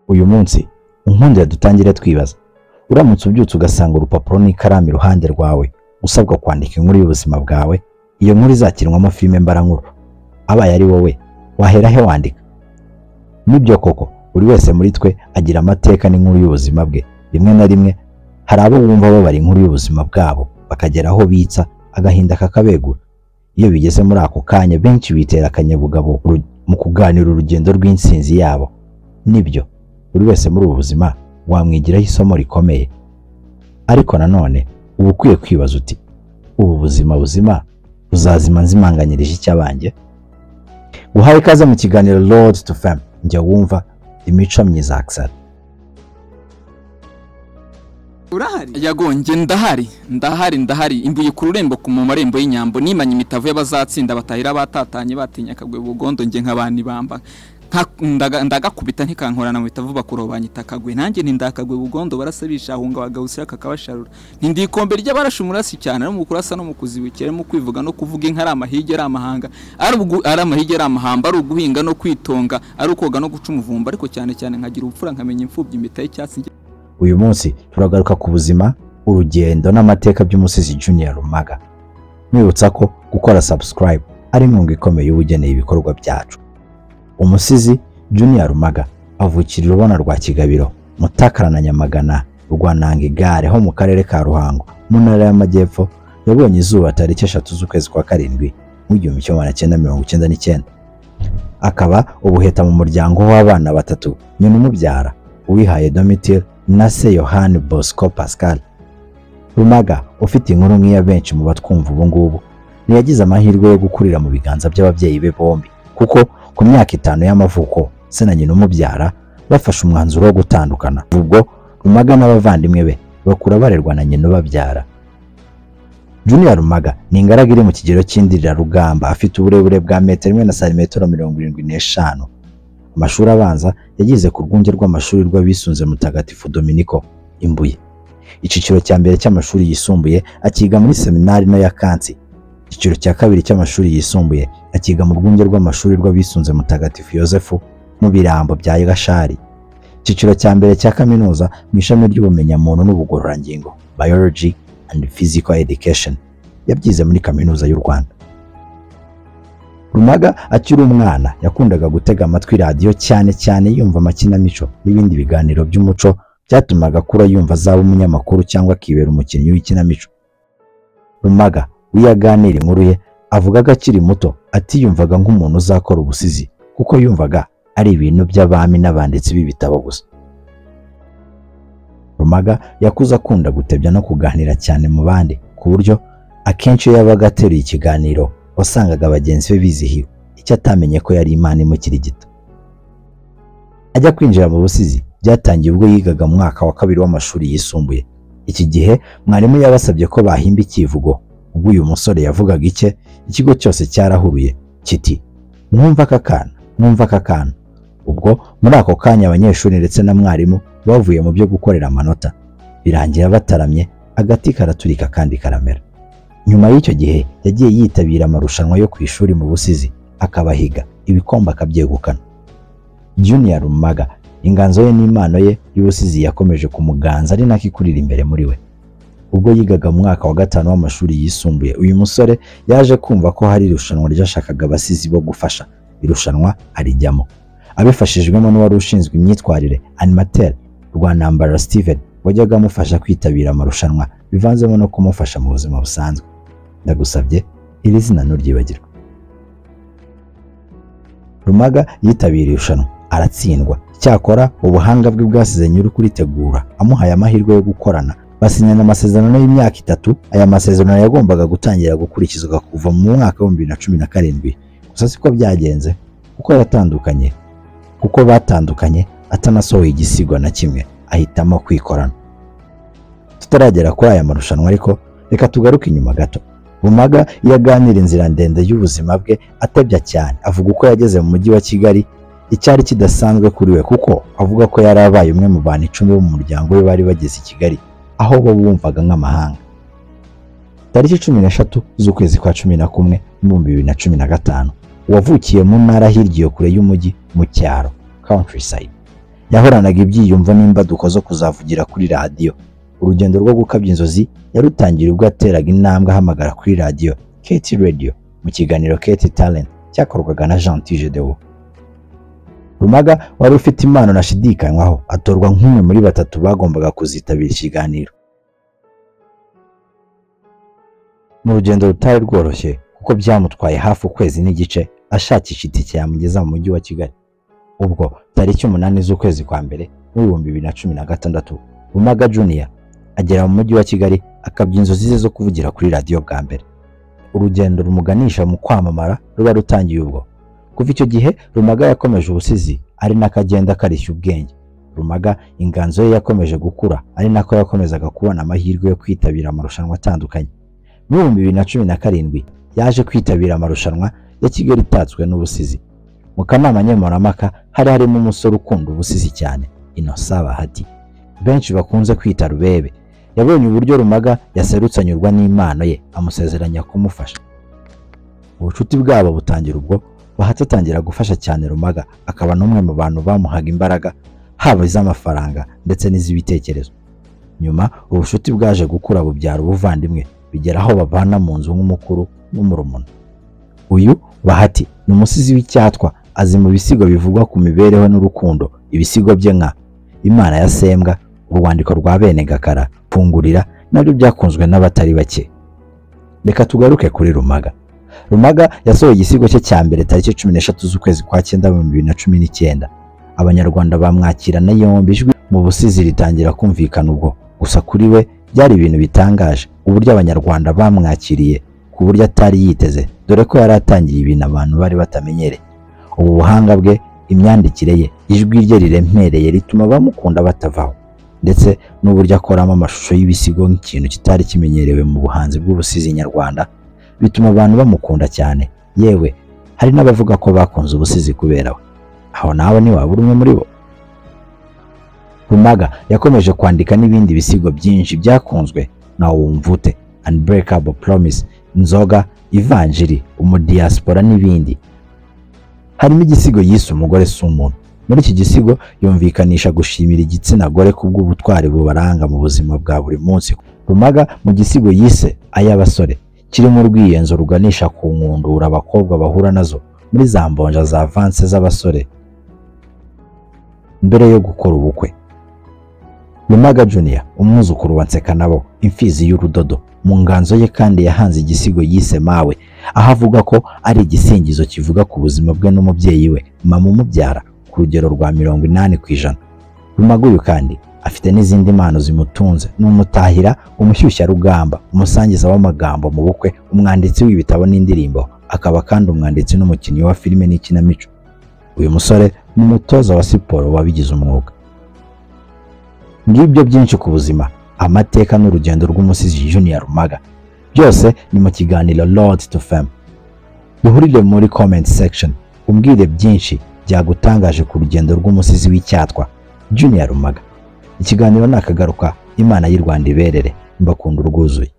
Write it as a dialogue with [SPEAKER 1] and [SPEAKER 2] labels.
[SPEAKER 1] Uyu munsi unkundira dutangire twibaza, uramutse ubyutse ugasanga urupapuro n'ikaramu iruhande rwawe usabwa kwandika inkuru y'ubuzima bwawe, iyo nkuru izakinwamo filime mbarankuru, abaye ari wowe wahera he wandika? Nibyo koko buri wese muri twe agira amateka n'inkuru y'ubuzima bwe. Rimwe na rimwe hari abo bumva babara inkuru y'ubuzima bwabo bakagera aho bitsa agahinda kakabegura. Iyo bigeze muri ako kanya benshi bitera akanyabugabo mu kuganira urugendo rw'insinzi yabo. Nibyo buri wese muri ubu buzima wamwigiraho isomo rikomeye, ariko nanone uba ukwiye kwibaza uti ubu buzima buzazima nzimanganyirije icy'abanjye? Guhaye ikaze mu kiganiro Road to Fame, njya wumva imico myiza Axel.
[SPEAKER 2] Urahari? Yagonje ndahari imbuye ku rurembo ku mu marembo y'inyambo, nimanye imitavu y'abazatsinda batahira batatanye batinya kagwe bugondo nge nk'abani bamba ndagakubita ntikankorana mu bitavu bakurobanya itakagwe, nanjye ntindakagwe bugondo barasabisha ahunga bagawusira kakabasharura, ntindikombe ry'abarashumurasi cyane no mu kurasa no mu kuziwikere mu kwivuga no kuvuga inkara amahige ari amahanga ari amahige ari amahamba, ari uguhinga no kwitonga, ari ukoga no guca umuvumba, ariko cyane nkagira ubupfura nkamenya imfubyi imita y'icyatsi.
[SPEAKER 1] Uyu munsi turagaruka ku buzima, urugendo n'amateka by'umusizi Junior Rumaga. Mwibutsa ko gukora subscribe ari inkunga ikomeye y'ubugeneye ibikorwa byacu. Umusizi Junior Rumaga avukira Rubona rwa Kigabiro, Mutakara na Nyamagana, Rwanangigare ho mu karere ka Ruhango mu ntara y'Amajyepfo. Yabonye izuba tariki 3 z'ukwezi kwa karindwi mu 1999. Akaba ubuheta mu muryango w'abana batatu, nyina umubyara Uwihaye Domitille na se Yohani Bosco Pascal. Rumaga ufite inkuru nk'iya benshi mu batwumva ubu ngubu, yagize amahirwe yo gukurira mu biganza by'ababyeyi be bombi, kuko ku myaka 5 y'amavuko se na nyina umubyara bafashe umwanzuro wo gutandukana. Ubwo Rumaga n'abavandimwe be bakura barerwa na nyina ubabyara. Junior Rumaga ni ingaragu iri mu kigero cy'indirira rugamba, afite uburebure bwa metero 1 na santimetero 75. Amashuri abanza yagize ku rwunge rw'amashuri rw'abisunze Mutagatifu Dominiko Imbuye. Icyiciro cya mbere cy'amashuri yisumbuye akiga muri seminari no ya Kansi. Icyiciro cya kabiri cy'amashuri yisumbuye akiga mu rwunge rw'amashuri rw'abisunze Mutagatifu Yosefu mu Birambo bya Gashari. Icyiciro cya mbere cya kaminuza mu ishami ry'ubumenyamuntu n'ubugororangingo, Biology and Physical Education, yabyize muri Kaminuza y'u Rwanda. Rumaga akiri umwana yakundaga gutega amatwi radio cyane yumva amakinamico n'ibindi biganiro by'umuco, byatumaga akura yumva azaba umunyamakuru cyangwa akibera umukinnyi w'ikinamico. Rumaga wiyaganira inkuru ye avuga ko akiri muto atiyumvaga nk'umuntu uzakora ubusizi, kuko yumvaga ari ibintu by'abami n'abanditsi b'ibitabo gusa. Rumaga yakuze akunda gutebya no kuganira cyane mu bandi, ku buryo akenshi yabaga ateruye ikiganiro wasangaga abagenzi be bizihiwe, icyo atamenye ko yari Imana imukirigita. Ajya kwinjira mu busizi byatangiye ubwo yigaga mu mwaka wa 2 w'amashuri yisumbuye. Iki gihe mwarimu yabasabye ko bahimba ikivugo. Ubwo uyu musore yavugaga icye, ikigo cyose cyarahuruye kiti mwumva kakana. Ubwo muri ako kanya abanyeshuri ndetse na mwarimu bavuye mu byo gukorera amanota, birangira bataramye, agati karaturika kandi karamera. Nyuma y'icyo gihe yagiye yitabira amarushanwa yo ku ishuri mu busizi, akabahiga ibikombe akabyegukana. Junior Rumaga inganzo ye n'impano ye y'ubusizi yakomeje kumuganza, ari nako ikurira imbere muri we. Ubwo yigaga mu mwaka wa 5 w'amashuri yisumbuye, uyu musore yaje kumva ko hari irushanwa ryashakaga abasizi bo gufasha. Irushanwa arijyamo abifashijwemo n'uwari ushinzwe imyitwarire animateur Rwanambara Steven, wajyaga amufasha kwitabira amarushanwa bivanzemo no kumufasha mu buzima busanzwe. Ndagusabye iri zina nturyibagirwe. Rumaga yitabiriye irushanwa aratsindwa, cyakora ubuhanga bwe bwasize nyiri kuritegura amuhaye amahirwe yo gukorana. Basinyana amasezerano y'imyaka 3. Aya masezerano yagombaga gutangira gukurikizwa kuva mu mwaka wa 2017. Gusa siko byagenze, kuko batandukanye atanasohoye igisigo na kimwe, ahitamo kwikorana. Tutaragera kuri aya marushanwa ariko reka tugaruke inyuma gato. Rumaga yaganira inzira ndende y'ubuzima bwe atebya cyane, avuga uko yageze mu mujyi wa Kigali, icyari kidasanzwe kuri we kuko avuga ko yari abaye umwe mu bantu 10 bo mu muryango we bari bageze i Kigali, aho bo bumvaga nk'amahanga. Tariki 13 z'ukwezi kwa 11 mu 2015 wavukiye mu ntara hirya kure y'umujyi mu cyaro countryside. yahoranaga ibyiyumvo n'imbaduko zo kuzavugira kuri radiyo. Urugendo rwo gukabya inzozi yarutangira ubwo yateraga intambwe ahamagara kuri radiyo Keti Radio mu kiganiro Keti Talent cyakorwaga na Nigice. Rumaga wari ufite impano nashidikanywaho atorwa nk'umwe muri batatu bagombaga kuzitabira ikiganiro. Mu rugendo rutari rworoshye kuko byamutwaye hafi ukwezi n'igice ashakisha itike yamugeza mu mujyi wa Kigali. Ubwo tariki 8 z'ukwezi kwa mbere mu 2016 Rumaga Junior agera mu mujyi wa Kigali akabya inzozi ze zo kuvugira kuri radiyo Bwambere. Urugendo rumuganisha mu kwamamara ruba rutangiye ubwo. Kuva icyo gihe Rumaga yakomeje ubusizi ari nakagenda karishya ubwenge. Rumaga inganzo ye yakomeje gukura ari nako yakomezaga kubona amahirwe yo kwitabira amarushanwa atandukanye. Mu 2017 yaje kwitabira amarushanwa ya Kigali itatswe n'ubusizi. Mu kanama nkemurampaka hari harimo umusore ukunda ubusizi cyane, Bahati, benshi bakunze kwita Rubebe. Yabonye uburyo Rumaga yaserutse anyurwa n'impano ye amusezeranya kumufasha. Ubucuti bwabo butangira ubwo Bahati atangira gufasha cyane Rumaga, akaba n'umwe mu bantu bamuhaga imbaraga haba iz'amafaranga ndetse n'iz'ibitekerezo. Nyuma ubucuti bwaje gukura bubyara ubuvandimwe bigera aho babana mu nzu nk'umukuru n'umurumuna. Uyu Bahati ni umusizi w'icyatwa, azi mu bisigo bivugwa ku mibereho n'urukundo. Ibisigo bye nka Imana ya Sembwa, Urwandiko rwa Bene Gakara, Pfungurira nabyo byakunzwe n'abatari bake. Reka tugaruke kuri Rumaga. Rumaga yasohoye igisigo cye cya mbere tariki 13 z'ukwezi kwa 9 mu 2019. Abanyarwanda bamwakirana yombi, ijwi mu busizi ritangira kumvikana ubwo. Gusa kuri we byari ibintu bitangaje uburyo abanyarwanda bamwakiriye ku buryo atari yiteze, dore ko yari atangiye ibintu abantu bari batamenyereye. Ubu buhanga bwe, imyandikire ye, ijwi rye rirempereye rituma bamukunda batavaho, ndetse n'uburyo akoramo amashusho y'ibisigo nk'ikintu kitari kimenyerewe mu buhanzi bw'ubusizi nyarwanda bituma abantu bamukunda cyane. Yewe hari n'abavuga ko bakunze ubusizi kubera we. Aho nawe ni waba umwe muri bo. Rumaga yakomeje kwandika n'ibindi bisigo byinshi byakunzwe na Wumvute, Unbreakable Promise, Inzoga, Ivanjiri, Umudiaspora n'ibindi. Harimo igisigo yise Umugore si umuntu. Muri iki gisigo yumvikanisha gushimira igitsina gore kubw'ubutwari bubaranga mu buzima bwa buri munsi. Rumaga mu gisigo yise Ay'abasore kirimo urwiyenzo ruganisha ku nkundura abakobwa bahura nazo muri za mbonja za avance z'abasore mbere yo gukora ubukwe. Rumaga Junior, umwuzukuru wa Nsekanabo, imfizi y'urudodo, mu nganzo ye kandi yahanze igisigo yise Mawe, aho avuga ko ari igisingizo kivuga ku buzima bwe n'umubyeyi we mama umubyara ku rugero rwa 80%. Rumaga uyu kandi afite n'izindi mpano zimutunze: n'umutahira, umushyushya rugamba, umusangiza w'amagambo mu bukwe, umwanditsi w'ibitabo n'indirimbo, akaba kandi umwanditsi n'umukinnyi wa filime n'ikinamico. Uyu musore ni umutoza wa siporo wabigize umwuga. Ngibyo byinshi ku buzima, amateka n'urugendo rw'umusizi Junior Rumaga. Byose ni mu kiganiro Road to Fame. Duhurire muri comment section umbwire byinshi byagutangaje ku rugendo rw'umusizi w'icyatwa Junior Rumaga. Ikiganiro nakagaruka. Imana y'u Rwanda iberere, mbakunda urwuzuye.